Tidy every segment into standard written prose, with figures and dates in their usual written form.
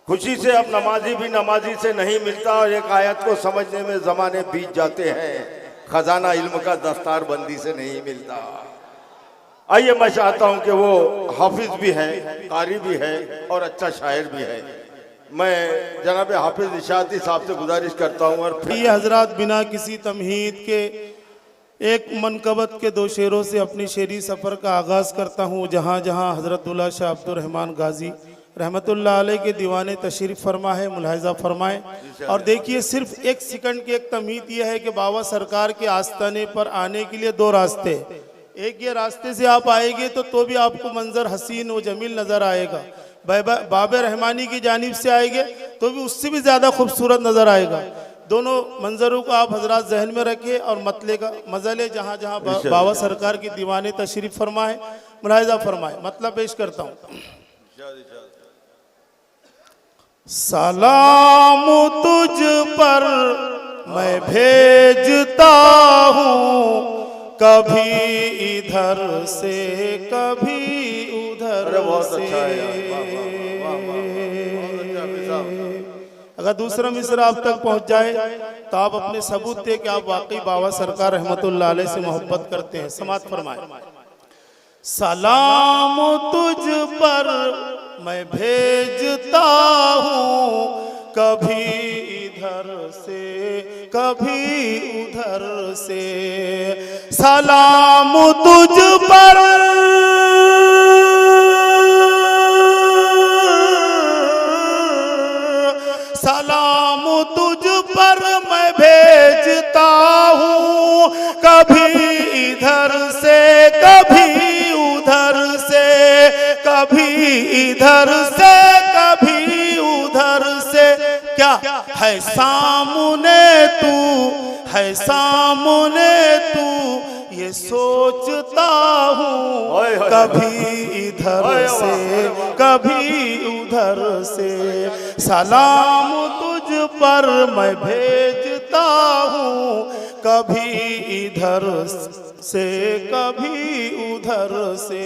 खुशी से अब नमाजी भी नमाजी से नहीं मिलता और एक आयत को समझने में ज़माने बीत जाते हैं। खजाना इल्म का दस्तार बंदी से नहीं मिलता। आइए, मैं चाहता हूं कि वो हाफिज भी है, कारी भी है और अच्छा शायर भी है। मैं जनाब हाफिज इशाती साहब से गुजारिश करता हूं और ये हजरात बिना किसी तमहीद के एक मनकबत के दो शेरों से अपनी शेरी सफ़र का आगाज़ करता हूँ। जहाँ जहाँ हज़रतुल्लाह शाह अब्दुर रहमान गाजी रहमतुल्लाह अलैह के दीवाने तशरीफ़ फरमा है, मुलाहिज़ा फरमाएँ। और देखिए, सिर्फ एक सेकंड की एक तमहीद यह है कि बाबा सरकार के आस्थाने पर आने के लिए दो रास्ते। एक ये रास्ते से आप आएंगे तो भी आपको मंजर हसीन व जमील नज़र आएगा। बाबे रहमानी की जानिब से आएंगे तो भी उससे भी ज़्यादा खूबसूरत नज़र आएगा। दोनों मंजरों को आप हजरात जहन में रखें और मतले का मजा ले। जहाँ जहाँ बाबा सरकार की दीवाने तशरीफ़ फरमाए, मुलाहिज़ा फरमाए। मतलब पेश करता हूँ। सलाम तुझ पर मैं भेजता हूँ, कभी इधर से कभी उधर से। अगर दूसरा मिसरा आप तक पहुंच जाए तो आप अपने सबूत दे कि आप वाकई बाबा सरकार रहमतुल्लाह अलैह से मोहब्बत करते हैं। समात फरमाए। सलाम तुझ पर मैं भेजता हूँ, कभी इधर से कभी उधर से। सलाम तुझ पर सलाम तुझ पर मैं भेजता हूँ, कभी इधर से कभी उधर से, कभी इधर से कभी उधर से। क्या है सामने तू, है सामने तू, ये सोचता हूँ, कभी इधर से कभी उधर से। सलाम तुझ पर मैं भेजता हूँ, कभी इधर से कभी उधर से।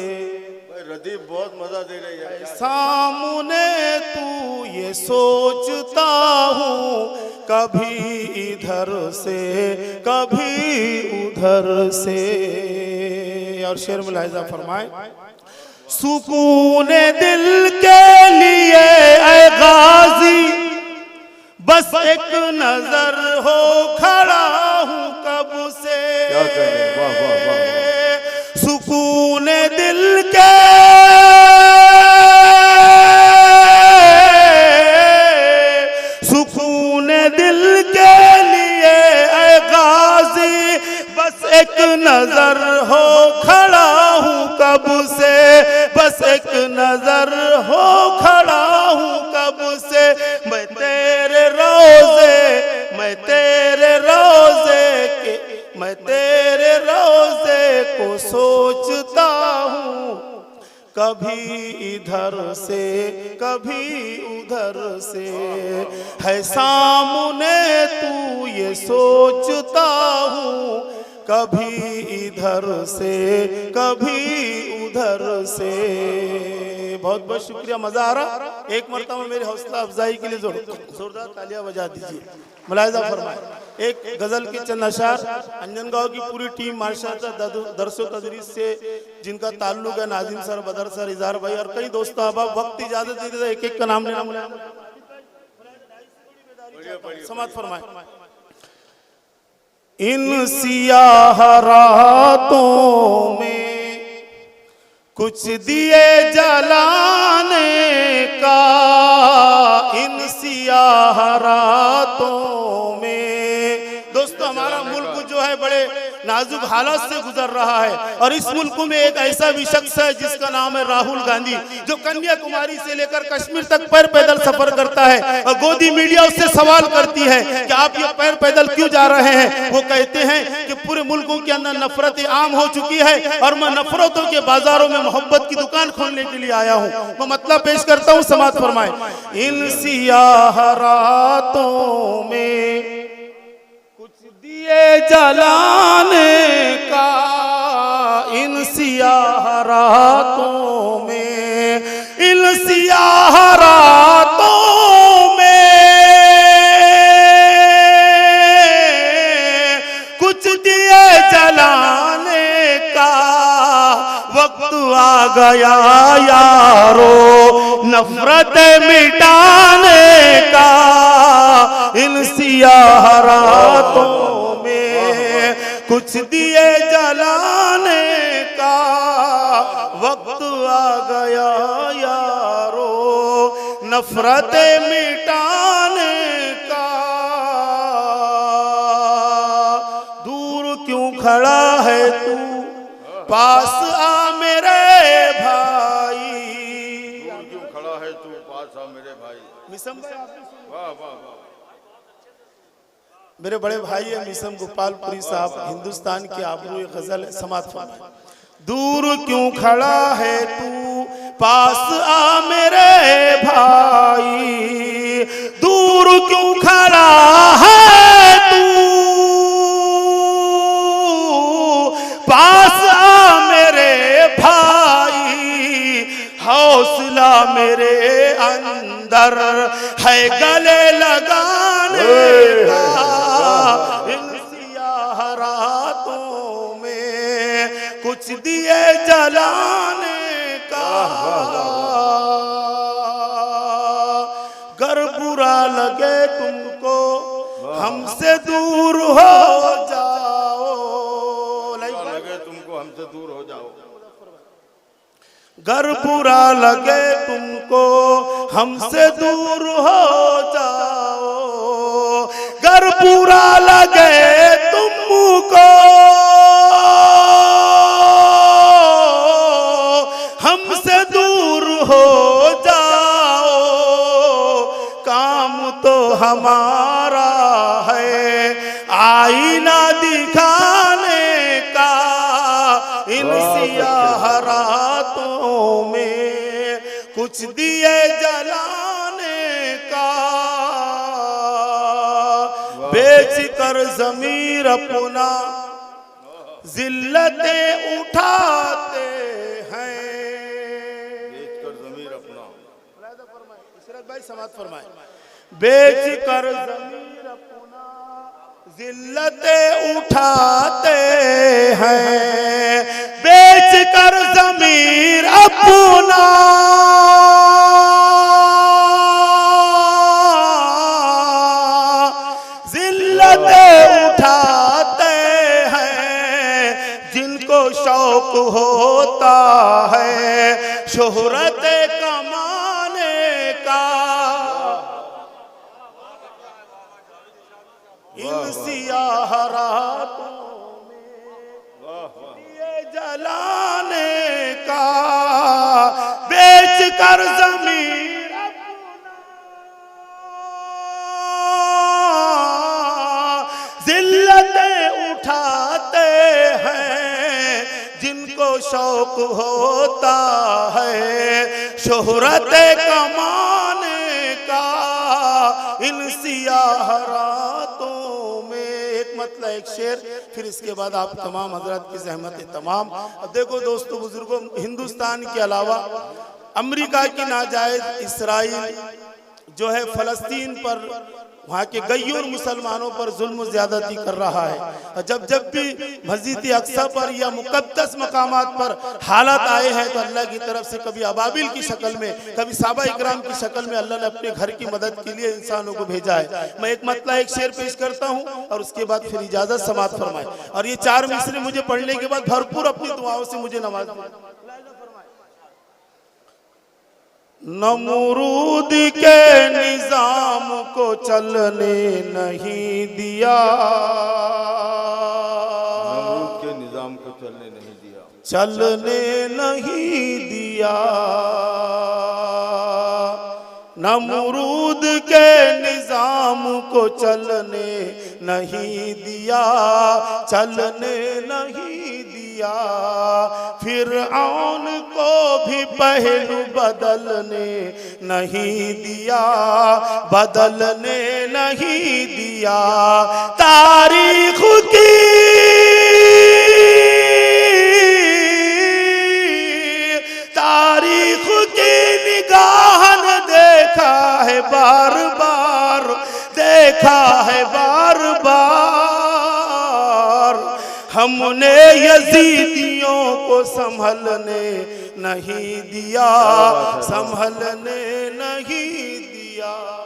रदीफ बहुत मजा दे रही है। सामने तू ये सोचता हूँ, कभी इधर से कभी उधर से। और शेर मुलाहिज़ा फरमाए। सुकून दिल के लिए ऐ गाजी, बस एक नजर हो खड़ा हूँ कब से। क्या कहें, वाह वाह वाह। सुकून दिल के सुकून दिल के लिए ऐ गाजी, बस एक नजर हो खड़ा हूँ कब से। बस एक नजर हो खड़ा हूँ कब से। मैं तेरे रोज़े, मैं तेरे रोज़े के, मैं तेरे रोज़े को सोचता हूँ, कभी इधर से कभी उधर से। है सामने तू ये सोचता हूँ, कभी इधर से कभी उधर से। बहुत बहुत शुक्रिया, मजा आ रहा। एक मरतबा मेरी हौसला अफजाई के लिए जोरदार तालियां बजा दीजिए। मुलाहिज़ा फरमाए। एक गजल के चंद अशार अंजनगांव की पूरी टीम माशाअल्लाह दरसो तदरीस से जिनका ताल्लुक है, नाजिम सर, बदर सर, इज़हार भाई और कई दोस्तों। अब वक्त इजाजत दे दे, एक एक का नाम लेना। समात फरमाए। इन सियाह रातों में कुछ दिए जलाने का, इन सियाह रातों में। दोस्तों, हमारा मुल्क जो है बड़े नाजुक हालात से गुजर रहा है और इस मुल्क में एक ऐसा भी शख्स है जिसका नाम है राहुल गांधी, जो कन्याकुमारी से लेकर कश्मीर तक पैर पैदल सफर करता है और गोदी मीडिया उससे सवाल करती है कि आप ये पैर पैदल क्यों जा रहे हैं। वो कहते हैं कि पूरे मुल्कों के अंदर नफरत आम हो चुकी है और मैं नफरतों के बाजारों में मोहब्बत की दुकान खोलने के लिए आया हूँ। मैं मतलब पेश करता हूँ। समात फरमाए। इन सियाह रातों में दिए जलाने का, इन सियाह रातों में, इन सियाह रातों गया यारो नफरत मिटाने का इन सियाह रातों में, कुछ दिए जलाने का वक्त आ गया यारो नफरत मिटाने का। दूर क्यों खड़ा है तू, पास आ मेरे भाई। दूर क्यों खड़ा है तू, पास आ मेरे भाई। मिसम भाई आपने सुना? वाह वाह वाह। मेरे बड़े भाई है मिसम गोपालपुरी साहब, हिंदुस्तान की आबरू गजल है, समात फरमाए। दूर क्यों खड़ा है तू, पास आ मेरे भाई। दूर क्यों खड़ा है तू, पास आ मेरे भाई। हौसला मेरे अंदर है गले लगाने का इन सियाह रातों में, कुछ दिए जलाने का। गर बुरा लगे तुमको हमसे दूर हो जाओ, लगे तुमको हमसे दूर हो जाओ। गर बुरा लगे तुमको हमसे दूर हो जाओ, गर बुरा लगे तुमको हमसे दूर हो जाओ। काम तो हमारा है आईना दिखाने का इन सियाह रातों में, कुछ दिए जलाने का। बेच कर ज़मीर अपना जिल्लतें उठाते हैं। बेच कर ज़मीर अपना, इशरत भाई समात फरमाए। बेच कर ज़मीर अपना जिल्लतें उठाते हैं, बेच कर ज़मीर अपना जिल्लतें उठाते हैं। जिनको शौक होता है शोहरत कमाने का, इन सियाह रातों में दिए जलाने का। बेच कर ज़मीर अपना जिल्लतें उठाते हैं। जिनको शौक होता है शोहरत कमाने का इन सियाह रातों में। एक मतलब एक शेर, फिर इसके बाद आप तमाम हजरत की ज़हमत तमाम। अब देखो दोस्तों बुजुर्गों, हिंदुस्तान के अलावा अमेरिका की नाजायज इसराइल जो है फ़लस्तीन पर, वहाँ के गैयूर मुसलमानों पर जुल्म ज़्यादती कर रहा है। और जब जब भी मस्जिद अक्सा पर या मुक़द्दस मकामात पर हालात आए हैं तो अल्लाह की तरफ से कभी अबाबिल की शक्ल में, कभी साहबा इकराम की शक्ल में अल्लाह ने अपने घर की मदद के लिए इंसानों को भेजा है। मैं एक मतलब एक शेर पेश करता हूँ और उसके बाद फिर इजाज़त समात फरमाए। और ये 4 मिसरे मुझे पढ़ने के बाद भरपूर अपनी दुआओं से मुझे नवाज। नमरूद के निजाम को चलने नहीं दिया, नमरूद के निजाम को चलने नहीं दिया, चलने नहीं दिया। नमरूद के निजाम को चलने नहीं दिया, चलने नहीं दिया। फिरऔन को भी पहलू बदलने नहीं दिया, बदलने नहीं दिया। तारीख की निगाह ने देखा है बार बार, देखा है बार बार। हमने यजीदियों को संभलने नहीं दिया, संभलने नहीं दिया।